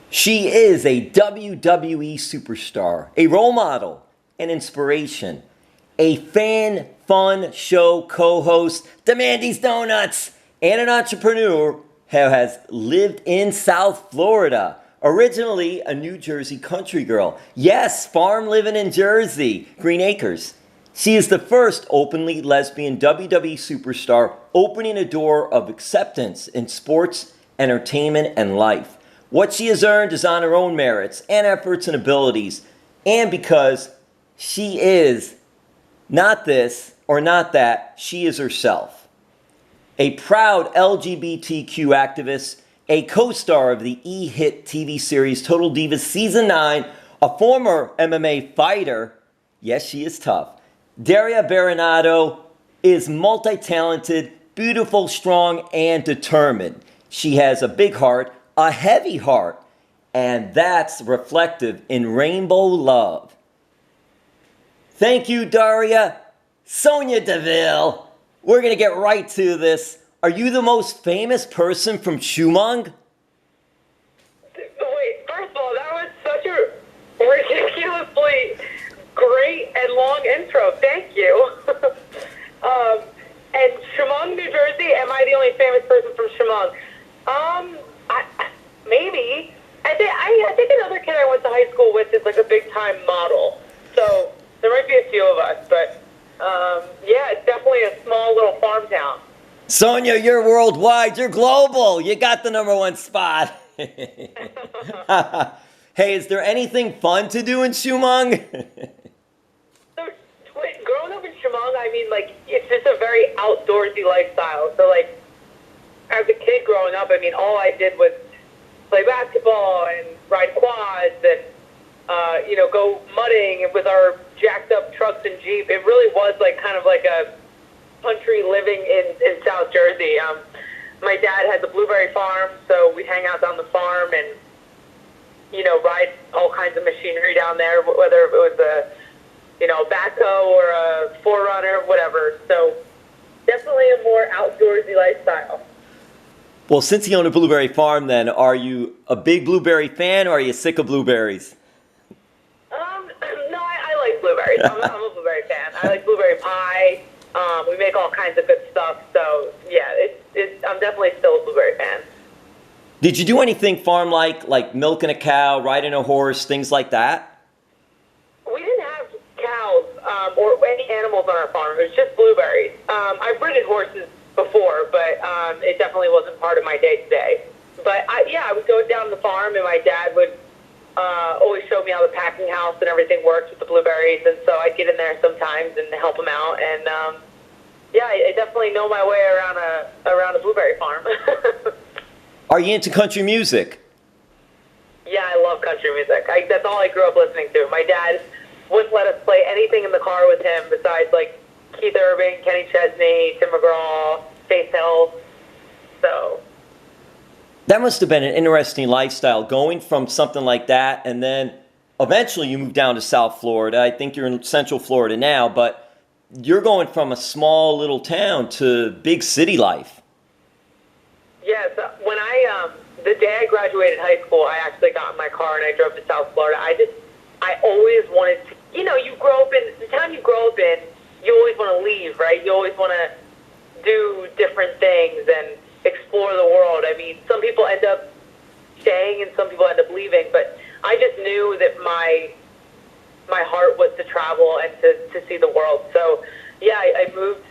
She is a WWE superstar, a role model, an inspiration, a fan fun show co-host, Demandy's Donuts, and an entrepreneur who has lived in South Florida. Originally a New Jersey country girl. Yes, farm living in Jersey, Green Acres. She is the first openly lesbian WWE superstar, opening a door of acceptance in sports, entertainment, and life. What she has earned is on her own merits and efforts and abilities, and because she is not this or not that, she is herself. A proud LGBTQ activist, a co-star of the E-hit TV series Total Divas Season 9, a former MMA fighter, yes, she is tough. Daria Berenato is multi-talented, beautiful, strong, and determined. She has a big heart, a heavy heart, and that's reflective in rainbow love. Thank you, Daria. Sonya Deville. We're going to get right to this. Are you the most famous person from Schubenski? Wait, first of all, that was such a ridiculously great and long intro. Thank you. And Schubenski, New Jersey, am I the only famous person from Schubenski? Maybe. I think another kid I went to high school with is like a big-time model. So there might be a few of us, but yeah, it's definitely a small little farm town. Sonya, you're worldwide. You're global. You got the #1 spot. Hey, is there anything fun to do in Schubenski? So, growing up in Schubenski, I mean, like, it's just a very outdoorsy lifestyle. So, like, as a kid growing up, I mean, all I did was play basketball and ride quads and, go mudding with our jacked up trucks and Jeep. It really was like kind of like a country living in South Jersey. My dad had the blueberry farm, so we'd hang out down the farm and, ride all kinds of machinery down there, whether it was a backhoe or a forerunner, whatever. So definitely a more outdoorsy lifestyle. Well, since you own a blueberry farm, then, are you a big blueberry fan or are you sick of blueberries? No, I like blueberries. I'm a blueberry fan. I like blueberry pie. We make all kinds of good stuff. So, yeah, I'm definitely still a blueberry fan. Did you do anything farm-like milking a cow, riding a horse, things like that? We didn't have cows or any animals on our farm. It was just blueberries. I've ridden horses before, but it definitely wasn't part of my day-to-day. But, I would go down the farm, and my dad would always show me how the packing house and everything works with the blueberries, and so I'd get in there sometimes and help him out. And, I definitely know my way around a blueberry farm. Are you into country music? Yeah, I love country music. That's all I grew up listening to. My dad wouldn't let us play anything in the car with him besides, like, Keith Urban, Kenny Chesney, Tim McGraw, Faith Hill. So That must have been an interesting lifestyle, going from something like that, and then eventually you moved down to South Florida. I think you're in Central Florida now, but you're going from a small little town to big city life. Yes, when the day I graduated high school, I actually got in my car and I drove to South Florida. I always wanted to, you grow up in, the town you grow up in, you always want to leave, right? You always want to do different things and explore the world. I mean, some people end up staying and some people end up leaving, but I just knew that my heart was to travel and to see the world. So, yeah, I moved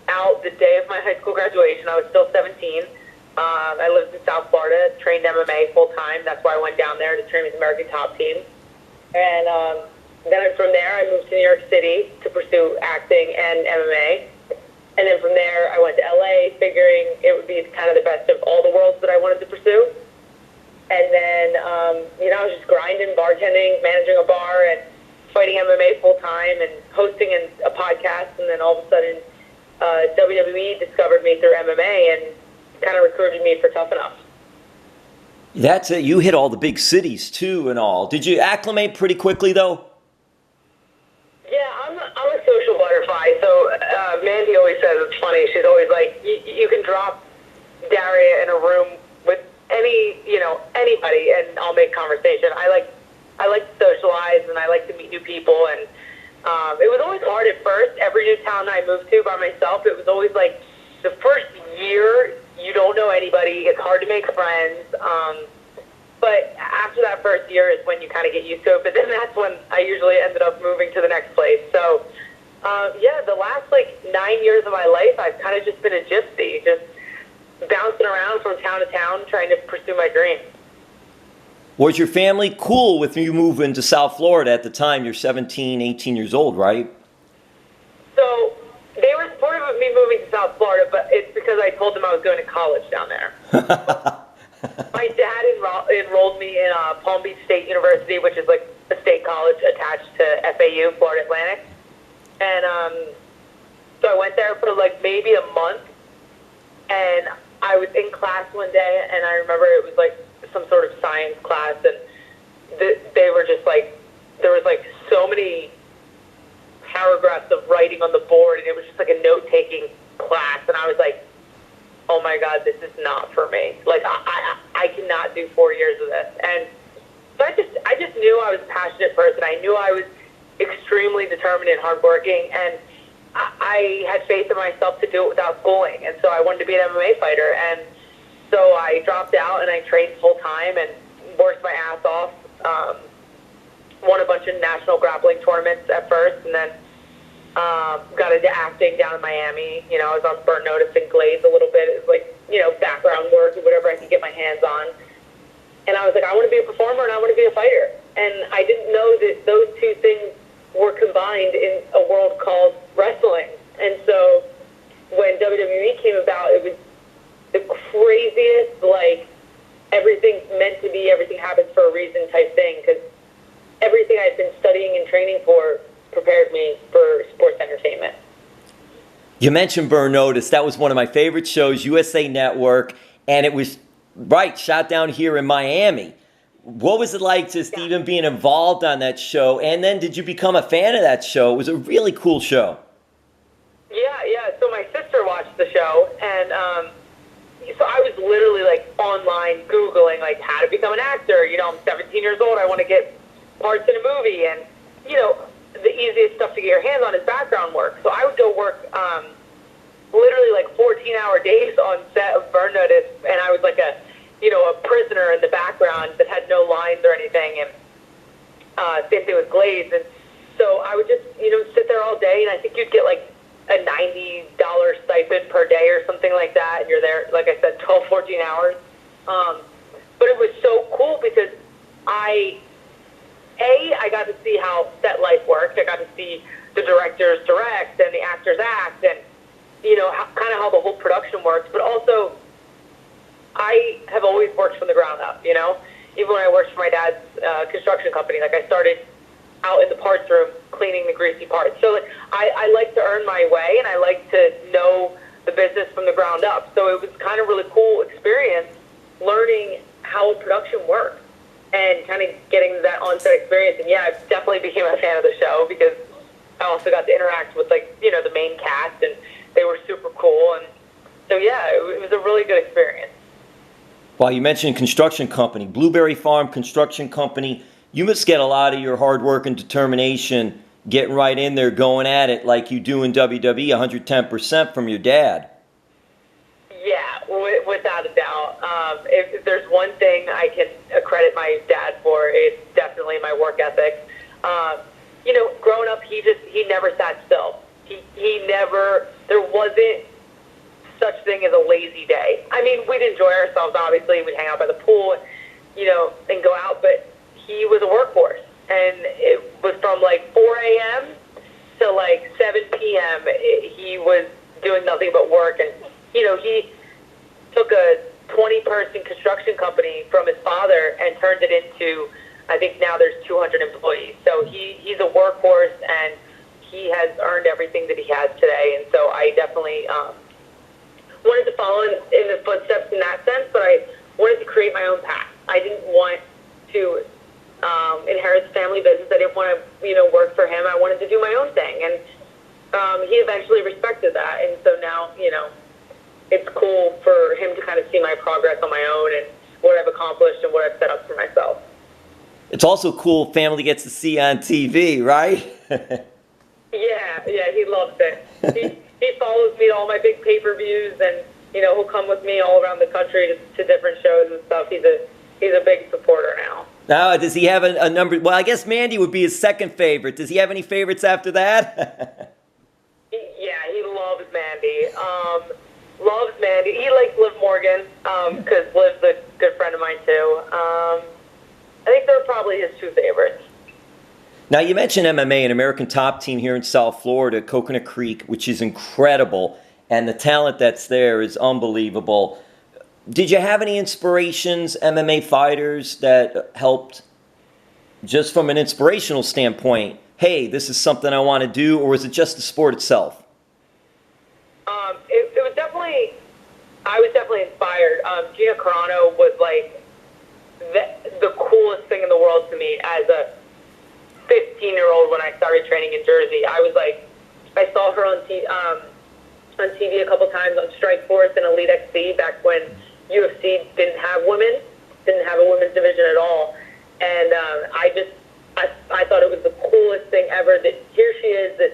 out the day of my high school graduation. I was still 17. I lived in South Florida, trained MMA full-time. That's why I went down there to train with the American Top Team. And then from there, I moved to New York City to pursue acting and MMA. And then from there, I went to LA, figuring it would be kind of the best of all the worlds that I wanted to pursue. And then, I was just grinding, bartending, managing a bar, and fighting MMA full-time and hosting a podcast. And then all of a sudden, WWE discovered me through MMA and kind of recruited me for Tough Enough. That's it. You hit all the big cities, too, and all. Did you acclimate pretty quickly, though? Yeah, I'm a social butterfly. So Mandy always says, it's funny, she's always like, you can drop Daria in a room with any anybody, and I'll make conversation. I like to socialize, and I like to meet new people, and it was always hard at first. Every new town I moved to by myself, it was always like the first year you don't know anybody. It's hard to make friends. But after that first year is when you kind of get used to it. But then that's when I usually ended up moving to the next place. So, yeah, the last 9 years of my life, I've kind of just been a gypsy, just bouncing around from town to town trying to pursue my dreams. Was your family cool with you moving to South Florida at the time? You're 17, 18 years old, right? So they were supportive of me moving to South Florida, but it's because I told them I was going to college down there. My dad enrolled me in Palm Beach State University, which is like a state college attached to FAU, Florida Atlantic. And so I went there for maybe a month, and I was in class one day, and I remember it was some sort of science class, and they were just there was so many paragraphs of writing on the board, and it was just like a note-taking class, and I was like, oh my God, this is not for me. I cannot do 4 years of this. And so I just knew I was a passionate person. I knew I was extremely determined and hardworking, and I had faith in myself to do it without schooling. And so I wanted to be an MMA fighter. And so I dropped out and I trained full time and worked my ass off. Won a bunch of national grappling tournaments at first, and then got into acting down in Miami. I was on Burn Notice and Glaze a little bit. It was background work or whatever I could get my hands on. And I was like, I want to be a performer and I want to be a fighter. And I didn't know that those two things were combined in a world called wrestling. And so when WWE came about, it was the craziest, everything's meant to be, everything happens for a reason type thing, because everything I've been studying and training for prepared me for sports entertainment. You mentioned Burn Notice. That was one of my favorite shows, USA Network, and it was, shot down here in Miami. What was it like just even being involved on that show? And then did you become a fan of that show? It was a really cool show. Yeah. So my sister watched the show, and so I was literally online Googling how to become an actor. I'm 17 years old. I want to get parts in a movie, and the easiest stuff to get your hands on is background work. So I would go work literally 14-hour days on set of Burn Notice, and I was a prisoner in the background that had no lines or anything, and same thing with Glaze. And so I would just sit there all day, and I think you'd get a $90 stipend per day or something like that, and you're there, like I said, 12, 14 hours. But it was so cool because I got to see how set life worked. I got to see the directors direct and the actors act, and kind of how the whole production works. But also, I have always worked from the ground up. Even when I worked for my dad's construction company, I started out in the parts room cleaning the greasy parts. So I like to earn my way, and I like to know the business from the ground up. So it was kind of really cool experience learning how a production works and kind of getting that on-set experience. And yeah, I definitely became a fan of the show because I also got to interact with the main cast, and they were super cool. And so yeah, it was a really good experience. Well, you mentioned construction company, Blueberry Farm Construction Company. You must get a lot of your hard work and determination getting right in there, going at it like you do in WWE, 110% from your dad. Yeah, without a doubt. If there's one thing I can credit my dad for, it's definitely my work ethic. Growing up, he never sat still. He never, there wasn't such thing as a lazy day. I mean, we'd enjoy ourselves, obviously. We'd hang out by the pool, and go out, but he was a workhorse. And it was from 4 a.m. to 7 p.m. He was doing nothing but work. And, he took a 20-person construction company from his father and turned it into, I think now there's 200 employees. So he's a workhorse, and he has earned everything that he has today. And so I definitely wanted to follow in his footsteps in that sense, but I wanted to create my own path. I didn't want to inherit the family business. I didn't want to, work for him. I wanted to do my own thing, and he eventually respected that. And so now, it's cool for him to kind of see my progress on my own and what I've accomplished and what I've set It's also cool family gets to see on TV, right? Yeah, he loves it. He follows me to all my big pay-per-views, and he'll come with me all around the country to different shows and stuff. He's a big supporter now. Now, does he have a number? Well, I guess Mandy would be his second favorite. Does he have any favorites after that? Yeah, he loves Mandy. Loves Mandy. He likes Liv Morgan because Liv's a good friend of mine too. I think they're probably his two favorites. Now, you mentioned MMA, an American Top Team here in South Florida, Coconut Creek, which is incredible, and the talent that's there is unbelievable. Did you have any inspirations, MMA fighters, that helped just from an inspirational standpoint? Hey, this is something I want to do, or is it just the sport itself? It was definitely, I was definitely inspired. Gina Carano was like the coolest thing in the world to me as a 15-year-old when I started training in Jersey. I was like, I saw her on TV a couple times on Strikeforce and Elite XC back when UFC didn't have women, didn't have a women's division at all. And I thought it was the coolest thing ever that here she is, this,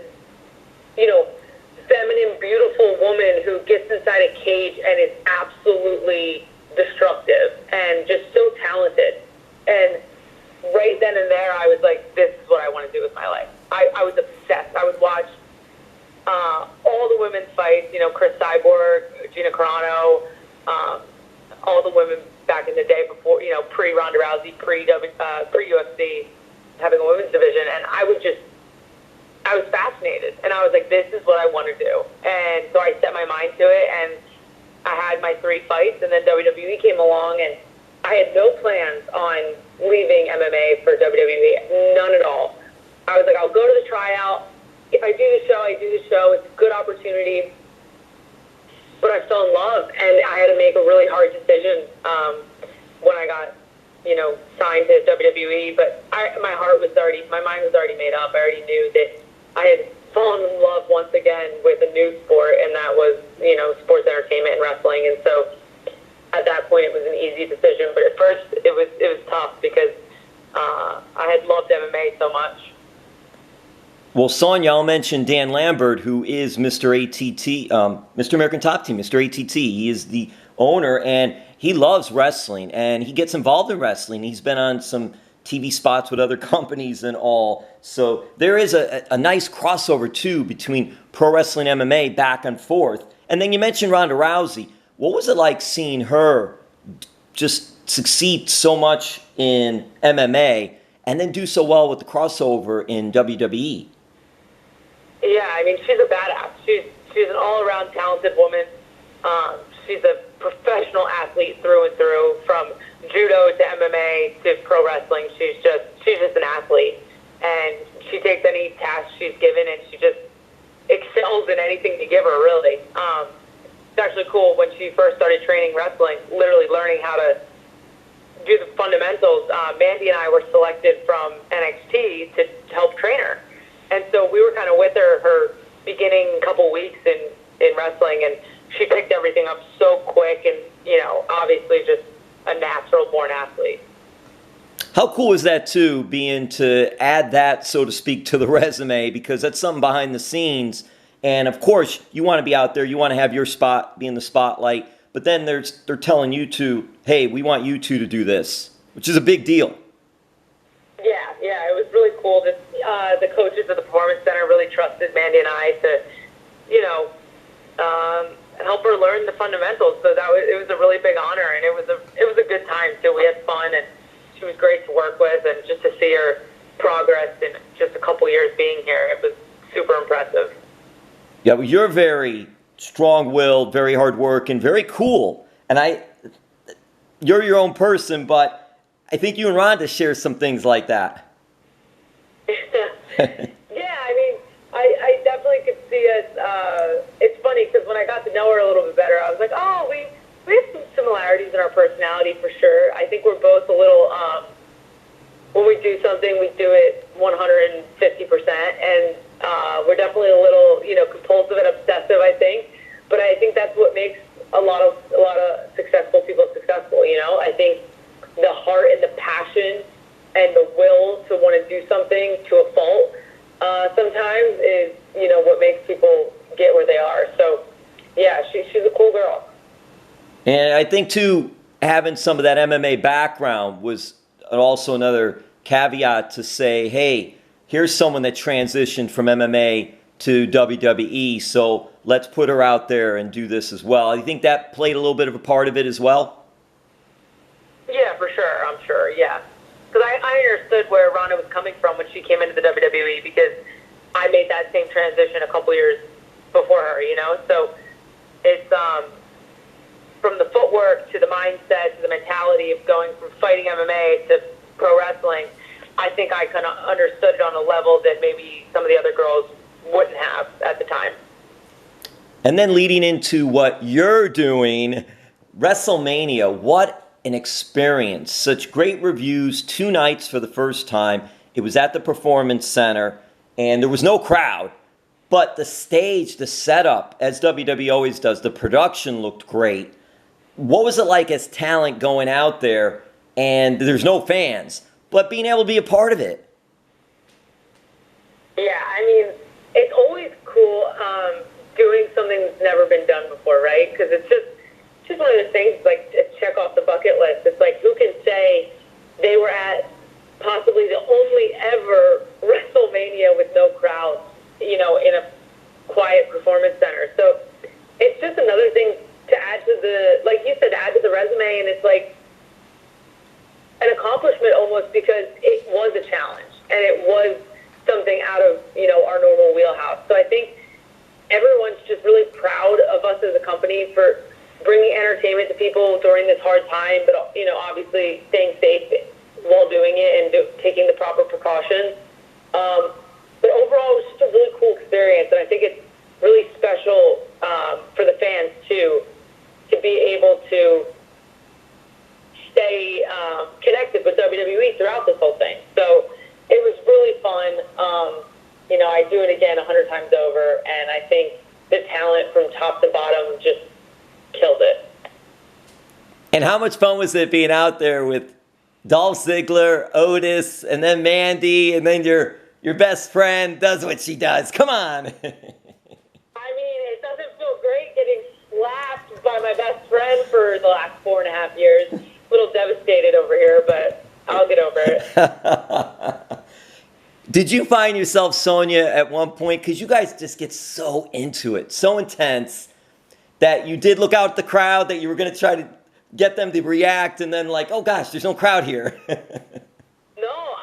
feminine, beautiful woman who gets inside a cage and is absolutely destructive and just so talented. And right then and there, I was like, this is what I want to do with my life. I was obsessed. I would watch all the women's fights, Chris Cyborg, Gina Carano, all the women back in the day before, pre-Ronda Rousey, pre-UFC, having a women's division. And I was fascinated. And I was like, this is what I want to do. And so I set my mind to it, and I had my 3 fights, and then WWE came along, and I had no plans on leaving MMA for WWE, none at all. I was like, I'll go to the tryout. If I do the show, I do the show. It's a good opportunity. But I fell in love, and I had to make a really hard decision when I got, signed to WWE. But my mind was already made up. I already knew that I had fallen in love once again with a new sport, and that was, sports entertainment and wrestling. And so at that point, it was an easy decision. But at first, it was tough because I had loved MMA so much. Well, Sonya, I'll mention Dan Lambert, who is Mr. ATT, Mr. American Top Team, Mr. ATT. He is the owner, and he loves wrestling, and he gets involved in wrestling. He's been on some TV spots with other companies and all. So there is a nice crossover, too, between pro wrestling and MMA back and forth. And then you mentioned Ronda Rousey. What was it like seeing her just succeed so much in MMA and then do so well with the crossover in WWE? Yeah, I mean, she's a badass. She's an all-around talented woman. She's a professional athlete through and through, from judo to MMA to pro wrestling. She's just an athlete, and she takes any task she's given, and she just excels in anything you give her, really. It's actually cool when she first started training wrestling, literally learning how to do the fundamentals. Mandy and I were selected from NXT to help train her. And so we were kind of with her beginning couple weeks in wrestling, and she picked everything up so quick and, obviously just a natural-born athlete. How cool is that, too, being to add that, so to speak, to the resume, because that's something behind the scenes. And, of course, you want to be out there. You want to have your spot, be in the spotlight. But then they're telling you to, hey, we want you two to do this, which is a big deal. Yeah, it was really cool that the coaches of the Performance Center really trusted Mandy and I to, help her learn the fundamentals. So it was a really big honor, and it was a good time too. We had fun, and she was great to work with, and just to see her progress in just a couple years being here, it was super impressive. Yeah, well, you're very strong-willed, very hard-working, very cool, and you're your own person, but I think you and Rhonda share some things like that. Yeah, I mean, I definitely could see us. It's funny because when I got to know her a little bit better, I was like, oh, we have some similarities in our personality for sure. I think we're both a little, when we do something, we do it 150%, and we're definitely a little, compulsive and obsessive, I think. But I think that's what makes a lot of successful people successful. I think the heart and the passion and the will to want to do something to a fault sometimes is, what makes people get where they are. So, yeah, she's a cool girl. And I think, too, having some of that MMA background was also another caveat to say, hey, here's someone that transitioned from MMA to WWE, so let's put her out there and do this as well. I think that played a little bit of a part of it as well. Yeah, for sure. I'm sure, yeah. Because I understood where Ronda was coming from when she came into the WWE, because I made that same transition a couple years before her, So it's from the footwork to the mindset to the mentality of going from fighting MMA to pro wrestling. I think I kind of understood it on a level that maybe some of the other girls wouldn't have at the time. And then leading into what you're doing, WrestleMania, what an experience. Such great reviews, 2 nights for the first time. It was at the Performance Center, and there was no crowd. But the stage, the setup, as WWE always does, the production looked great. What was it like as talent going out there, and there's no fans, but being able to be a part of it? Yeah, I mean, it's always cool doing something that's never been done before, right? Because it's just one of those things, like, to check off the bucket list. It's like, who can say they were at possibly the only ever WrestleMania with no crowd, in a quiet performance center? So it's just another thing to add to the, like you said, to add to the resume, and it's like an accomplishment almost, because it was a challenge, and it was something out of, our normal wheelhouse. So I think everyone's just really proud of us as a company for bringing entertainment to people during this hard time, but, obviously staying safe while doing it and taking the proper precautions. But overall, it was just a really cool experience, and I think it's really special for the fans, too, to be able to stay connected with WWE throughout this whole thing. So it was really fun. I do it again 100 times over, and I think the talent from top to bottom just killed it. And how much fun was it being out there with Dolph Ziggler, Otis, and then Mandy, and then your best friend does what she does? Come on. I mean, it doesn't feel great getting slapped by my best friend for the last 4.5 years. A little devastated over here, but I'll get over it. Did you find yourself, Sonya, at one point, because you guys just get so into it, so intense, that you did look out at the crowd, that you were going to try to get them to react, and then like, oh gosh, there's no crowd here? No,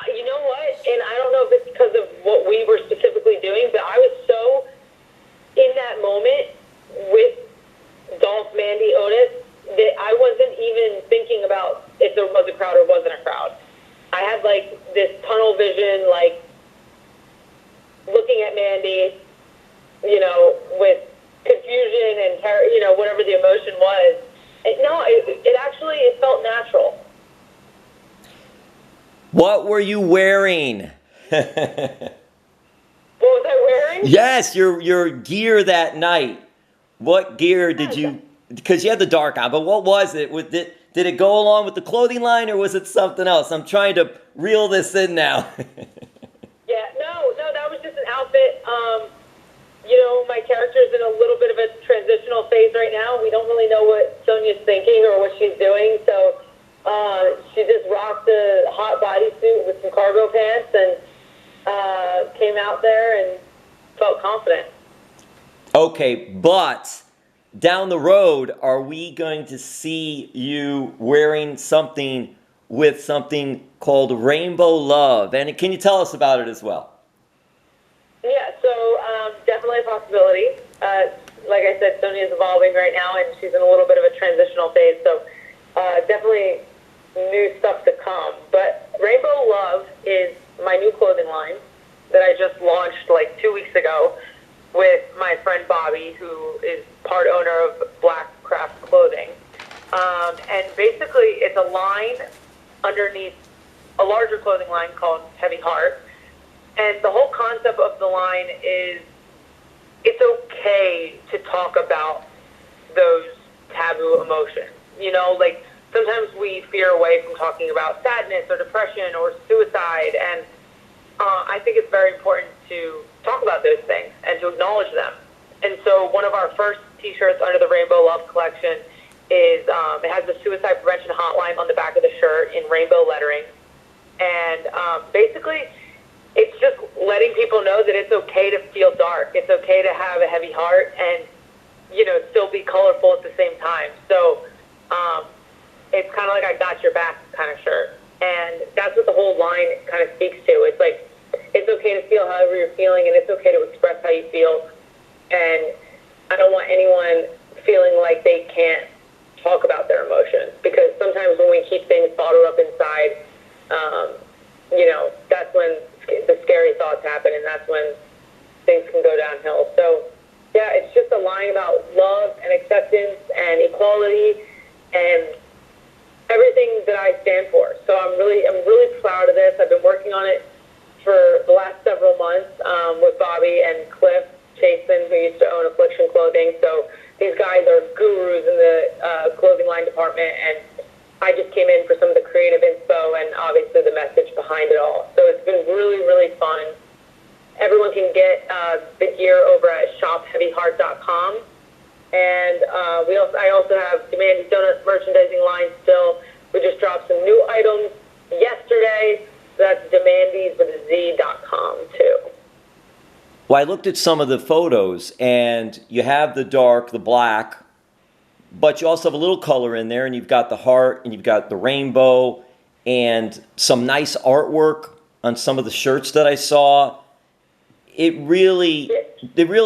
you know what? And I don't know if it's because of what we were specifically doing, but I was so in that moment with Dolph, Mandy, Otis, that I wasn't even thinking about if there was a crowd or wasn't a crowd. I had like this tunnel vision, like looking at Mandy, with confusion and terror, whatever the emotion was. It felt natural. What were you wearing? What was I wearing? Yes, your gear that night. What gear did you? Because you had the dark on, but what was it? Did it go along with the clothing line, or was it something else? I'm trying to reel this in now. Yeah, no, that was just an outfit. My character's in a little bit of a transitional phase right now. We don't really know what Sonya's thinking or what she's doing, so she just rocked a hot bodysuit with some cargo pants and came out there and felt confident. Okay, but down the road, are we going to see you wearing something with something called Rainbow Love? And can you tell us about it as well? Yeah, so definitely a possibility. Like I said, Sonya's evolving right now, and she's in a little bit of a transitional phase, so definitely new stuff to come. But Rainbow Love is my new clothing line that I just launched like 2 weeks ago with my friend Bobby, who is part owner of Black Craft Clothing. And basically, it's a line underneath a larger clothing line called Heavy Heart. And the whole concept of the line is it's okay to talk about those taboo emotions. Like sometimes we veer away from talking about sadness or depression or suicide, and I think it's very important to talk about those things and to acknowledge them. And so one of our first T-shirts under the Rainbow Love collection is, it has the Suicide Prevention Hotline on the back of the shirt in rainbow lettering. And basically, it's just letting people know that it's okay to feel dark. It's okay to have a heavy heart and, you know, still be colorful at the same time. So it's kind of like I got your back kind of shirt. And that's what the whole line kind of speaks to. It's like, it's okay to feel however you're feeling, and it's okay to express how you feel. And I don't want anyone feeling like they can't talk about their emotions, because sometimes when we keep things bottled up inside, you know, that's when the scary thoughts happen, and that's when things can go downhill. So, yeah, it's just a line about love and acceptance and equality and everything that I stand for. So I'm really proud of this. I've been working on it for the last several months with Bobby and Clif Chason, who used to own Affliction Clothing. So these guys are gurus in the clothing line department, and I just came in for some of the creative inspo and obviously the message behind it all. So it's been really, really fun. Everyone can get the gear over at shopheavyheart.com. And I also have Demandy's Donuts merchandising line still. We just dropped some new items yesterday. So that's demandys.com too. Well, I looked at some of the photos, and you have the dark, the black, but you also have a little color in there, and you've got the heart, and you've got the rainbow, and some nice artwork on some of the shirts that I saw. It really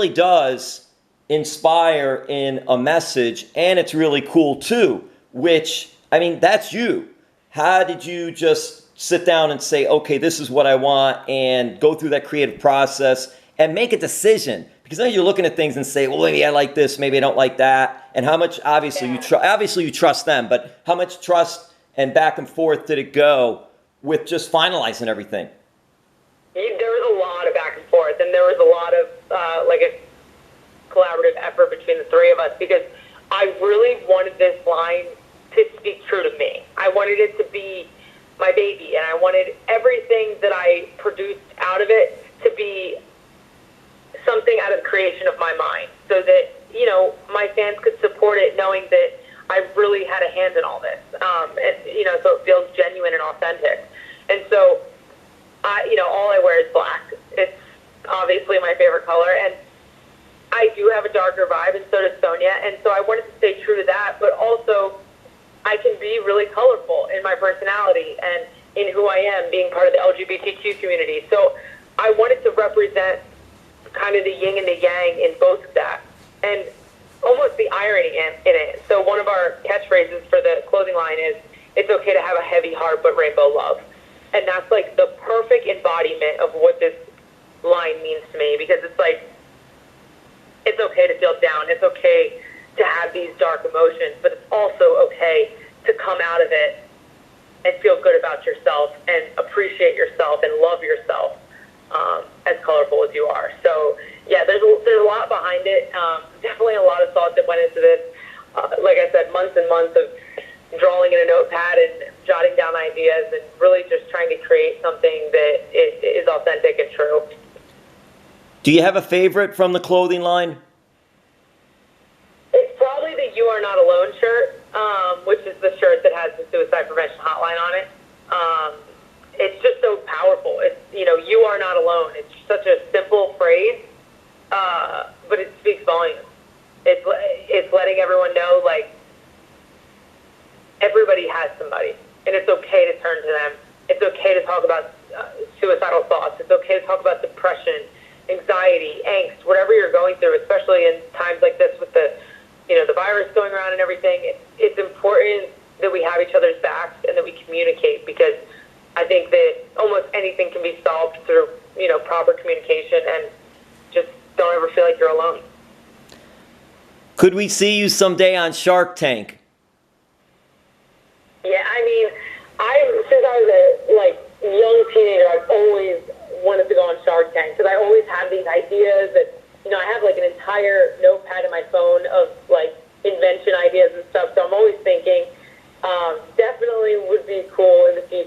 does inspire in a message, and it's really cool too, which, I mean, that's you. How did you just sit down and say, okay, this is what I want, and go through that creative process and make a decision? Because then you're looking at things and say, well, maybe I like this, maybe I don't like that. And how much, obviously you trust them, but how much trust and back and forth did it go with just finalizing everything? There was a lot of back and forth, and there was a lot of like a collaborative effort between the three of us, because I really wanted this line to speak true to me. I wanted it to be my baby, and I wanted everything that I produced out of it to be something out of the creation of my mind, so that, you know, my fans could support it knowing that I really had a hand in all this, and, you know, so it feels genuine and authentic. And so, you know, all I wear is black. It's obviously my favorite color, and I do have a darker vibe, and so does Sonya, and so I wanted to stay true to that, but also I can be really colorful in my personality and in who I am, being part of the LGBTQ community. So I wanted to represent kind of the yin and the yang in both of that, and almost the irony in it. So one of our catchphrases for the clothing line is, it's okay to have a heavy heart, but rainbow love. And that's like the perfect embodiment of what this line means to me, because it's like, it's okay to feel down. It's okay to have these dark emotions, but it's also okay to come out of it and feel good about yourself and appreciate yourself and love yourself as colorful as you are. So, yeah, there's a lot behind it. Definitely a lot of thought that went into this. Like I said, months and months of drawing in a notepad and jotting down ideas and really just trying to create something that is authentic and true. Do you have a favorite from the clothing line? It's probably the You Are Not Alone shirt, which is the shirt that has the Suicide Prevention Hotline on it. It's just so powerful. It's, you know, you are not alone. It's such a simple phrase, but it speaks volumes. It's letting everyone know, like, everybody has somebody, and it's okay to turn to them. It's okay to talk about suicidal thoughts. It's okay to talk about depression, anxiety, angst, whatever you're going through, especially in times like this with the, you know, the virus going around and everything. It's important that we have each other's backs and that we communicate, because I think that almost anything can be solved through, you know, proper communication, and just don't ever feel like you're alone. Could we see you someday on Shark Tank? Yeah, I mean, since I was a young teenager, I've always wanted to go on Shark Tank, because I always have these ideas that, you know, I have like an entire notepad in my phone of like invention ideas and stuff. So I'm always thinking,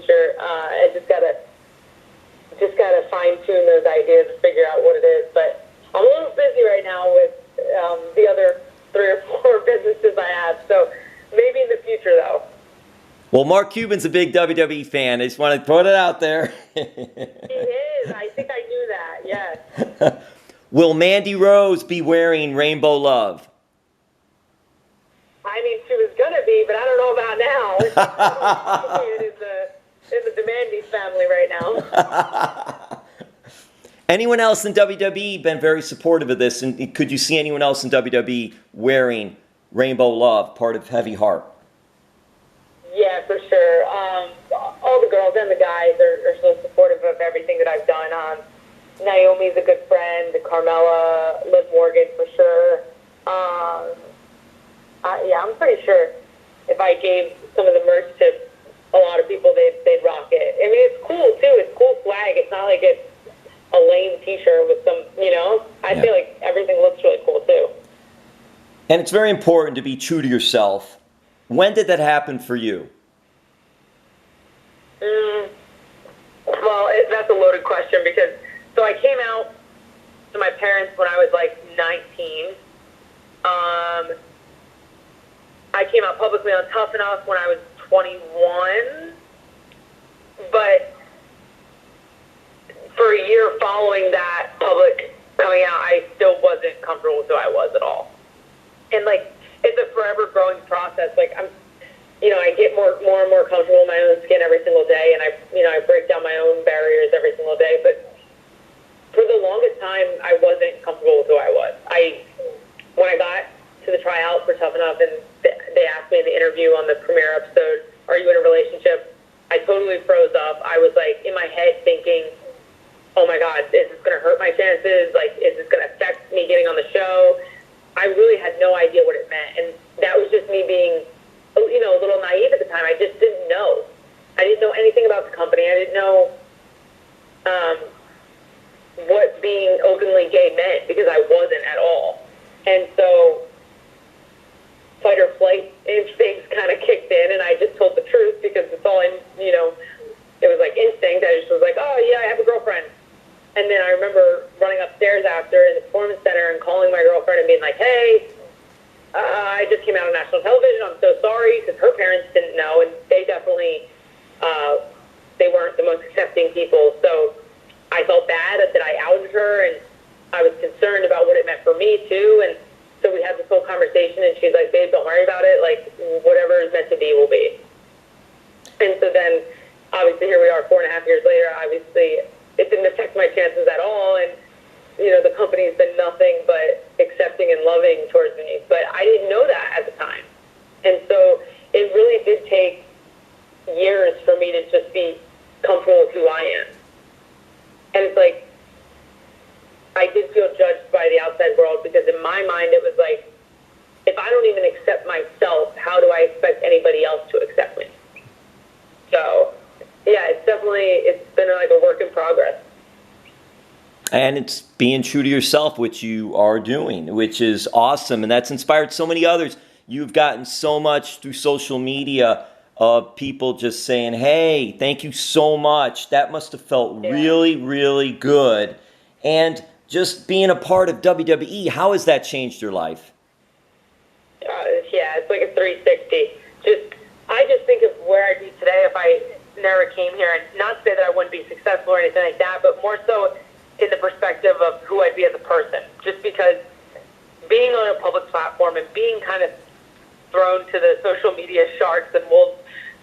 future. I just gotta fine tune those ideas and figure out what it is. But I'm a little busy right now with the other 3 or 4 businesses I have. So maybe in the future, though. Well, Mark Cuban's a big WWE fan. I just want to put it out there. He is. I think I knew that. Yes. Will Mandy Rose be wearing Rainbow Love? I mean, she was gonna be, but I don't know about now. in the Demandy family right now. Anyone else in WWE been very supportive of this? And could you see anyone else in WWE wearing Rainbow Love, part of Heavy Heart? Yeah, for sure. All the girls and the guys are so supportive of everything that I've done. Naomi's a good friend. Carmella, Liv Morgan for sure. Yeah, I'm pretty sure if I gave some of the merch to a lot of people, they'd rock it. I mean, it's cool too. It's a cool flag. It's not like it's a lame T-shirt with some, I feel like everything looks really cool too. And it's very important to be true to yourself. When did that happen for you? Well, that's a loaded question because, so I came out to my parents when I was like 19. I came out publicly on Tough Enough when I was 21. But for a year following that public coming out, I still wasn't comfortable with who I was at all. And like, it's a forever growing process. Like I get more and more comfortable in my own skin every single day, and I break down my own barriers every single day. But for the longest time, I wasn't comfortable with who I was. When I got to the tryout for Tough Enough, and they asked me in the interview on the premiere episode, "Are you in a relationship?" I totally froze up. I was like in my head thinking, "Oh my God, is this going to hurt my chances? Like, is this going to affect me getting on the show?" I really had no idea what it meant, and that was just me being, a little naive at the time. I just didn't know. I didn't know anything about the company. I didn't know what being openly gay meant because I wasn't at all. And so fight or flight instincts kind of kicked in, and I just told the truth because it's all it was like instinct. I just was like, "Oh yeah, I have a girlfriend." And then I remember running upstairs after in the performance center and calling my girlfriend and being like, "Hey, I just came out on national television. I'm so sorry," because her parents didn't know, and they definitely they weren't the most accepting people. So I felt bad that I outed her, and I was concerned about what it meant for me too. And so we had this whole conversation, and she's like, "Babe, don't worry about it. Like, whatever is meant to be will be." And so then, obviously, here we are 4.5 years later. Obviously, it didn't affect my chances at all, and the company's been nothing but accepting and loving towards me. But I didn't know that at the time, and so it really did take years for me to just be comfortable with who I am. And it's like, I did feel judged by the outside world because in my mind it was like, if I don't even accept myself, how do I expect anybody else to accept me? So, yeah, it's been like a work in progress. And it's being true to yourself, which you are doing, which is awesome. And that's inspired so many others. You've gotten so much through social media of people just saying, "Hey, thank you so much. That must have felt really, really good." And just being a part of WWE, how has that changed your life? Yeah, it's like a 360. I just think of where I'd be today if I never came here, and not to say that I wouldn't be successful or anything like that, but more so in the perspective of who I'd be as a person. Just because being on a public platform and being kind of thrown to the social media sharks and wolves,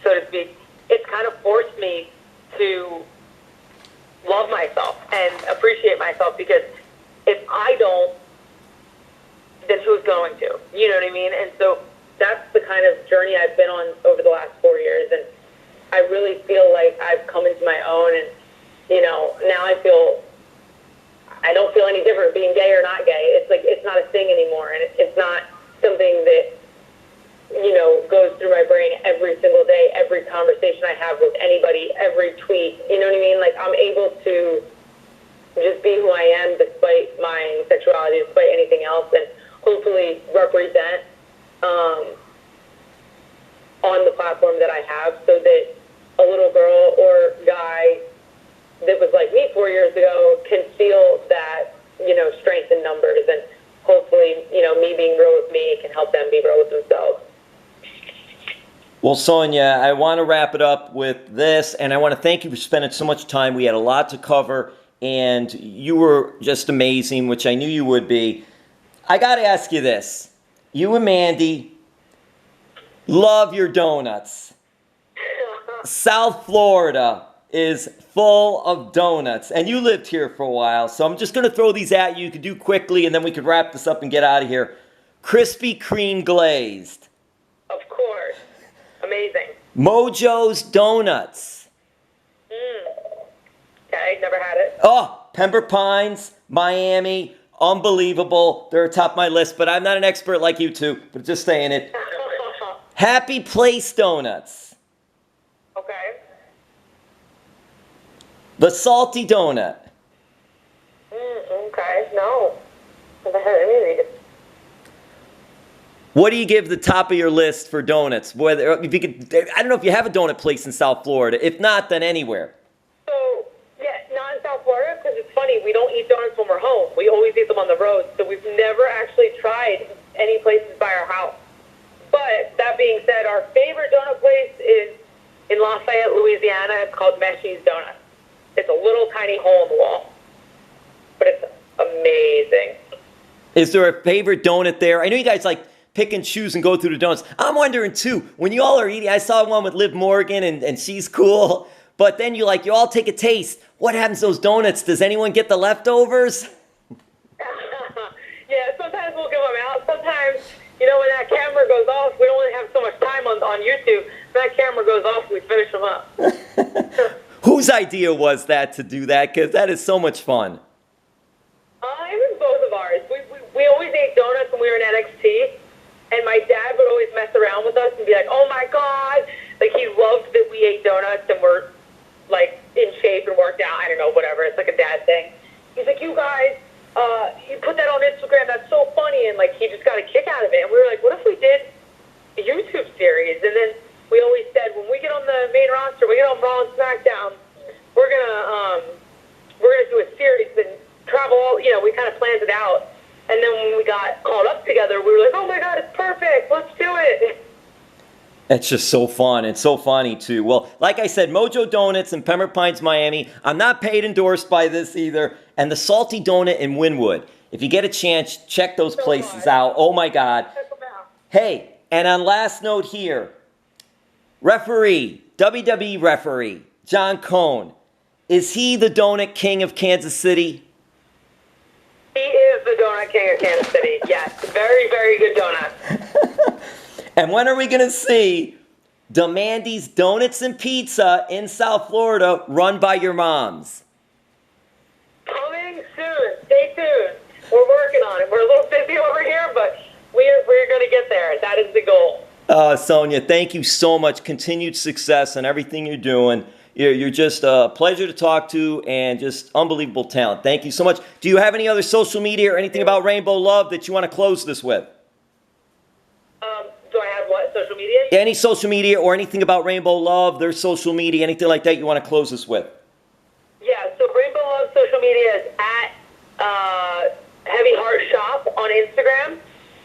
so to speak, it's kind of forced me to love myself and appreciate myself, because if I don't, then who's going to? You know what I mean? And so that's the kind of journey I've been on over the last 4 years, and I really feel like I've come into my own, and now I don't feel any different being gay or not gay. It's like, it's not a thing anymore, and it's not something that goes through my brain every single day, every conversation I have with anybody, every tweet. You know what I mean? Like, I'm able to just be who I am despite my sexuality, despite anything else, and hopefully represent on the platform that I have, so that a little girl 4 years ago can feel that, strength in numbers. And hopefully, me being real with me can help them be real with themselves. Well, Sonya, I want to wrap it up with this, and I want to thank you for spending so much time. We had a lot to cover, and you were just amazing, which I knew you would be. I got to ask you this. You and Mandy love your donuts. South Florida is full of donuts, and you lived here for a while, so I'm just going to throw these at you. You can do quickly, and then we could wrap this up and get out of here. Krispy Kreme glazed. Of course. Amazing. Mojo's Donuts. Okay, never had it. Oh, Pembroke Pines, Miami, unbelievable. They're atop my list, but I'm not an expert like you two, but just saying it. Happy Place Donuts. Okay. The Salty Donut. Okay, no. Never had any of these. What do you give the top of your list for donuts? Whether if you could, I don't know if you have a donut place in South Florida. If not, then anywhere. So, yeah, not in South Florida, because it's funny, we don't eat donuts when we're home. We always eat them on the road, so we've never actually tried any places by our house. But, that being said, our favorite donut place is in Lafayette, Louisiana. It's called Meshy's Donuts. It's a little tiny hole in the wall. But it's amazing. Is there a favorite donut there? I know you guys like pick and choose and go through the donuts. I'm wondering too, when you all are eating, I saw one with Liv Morgan and she's cool, but then you all take a taste. What happens to those donuts? Does anyone get the leftovers? Yeah, sometimes we'll give them out. Sometimes, when that camera goes off, we only have so much time on YouTube. When that camera goes off, we finish them up. Whose idea was that to do that? Because that is so much fun. It was both of ours. We always ate donuts when we were in NXT. And my dad would always mess around with us and be like, oh my God. Like, he loved that we ate donuts and were, in shape and worked out. I don't know, whatever. It's like a dad thing. He's like, you guys, you put that on Instagram. That's so funny. And, he just got a kick out of it. And we were like, what if we did a YouTube series? And then we always said, when we get on the main roster, we get on Raw and SmackDown, we're gonna do a series and travel all, we kind of planned it out. And then when we got called up together, we were like, oh my God, it's perfect. Let's do it. That's just so fun and so funny, too. Well, like I said, Mojo Donuts in Pembroke Pines, Miami. I'm not paid endorsed by this either. And the Salty Donut in Wynwood. If you get a chance, check those places out. Oh, my God. Check them out. Hey, and on last note here, WWE referee, John Cone. Is he the Donut King of Kansas City? He is the Donut King of Kansas City. Yes, very, very good donut. And when are we going to see Demandy's Donuts and Pizza in South Florida run by your moms? Coming soon. Stay tuned. We're working on it. We're a little busy over here, but we're going to get there. That is the goal. Sonya, thank you so much. Continued success in everything you're doing. You're just a pleasure to talk to and just unbelievable talent. Thank you so much. Do you have any other social media or anything about Rainbow Love that you want to close this with? Do I have what? Social media? Any social media or anything about Rainbow Love, their social media, anything like that you want to close this with? Yeah, so Rainbow Love social media is at Heavy Heart Shop on Instagram.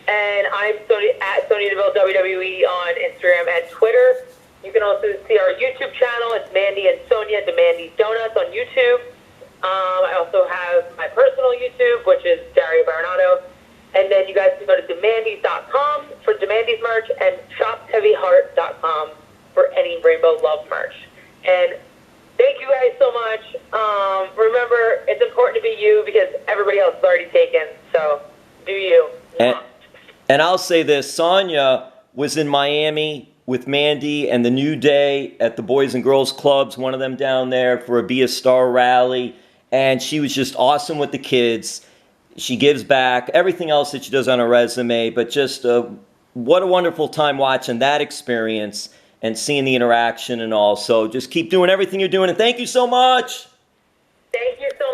And I'm at Sonya Deville WWE on Instagram and Twitter. You can also see our YouTube channel. It's Mandy and Sonya, Demandy's Donuts on YouTube. I also have my personal YouTube, which is Daria Berenato. And then you guys can go to demandys.com for Demandy's merch and shopheavyheart.com for any Rainbow Love merch. And thank you guys so much. Remember, it's important to be you because everybody else is already taken. So do you. And I'll say this, Sonya was in Miami with Mandy and the New Day at the Boys and Girls Clubs, one of them down there for a Be a Star rally. And she was just awesome with the kids. She gives back, everything else that she does on her resume. But just what a wonderful time watching that experience and seeing the interaction and all. So just keep doing everything you're doing. And thank you so much. Thank you so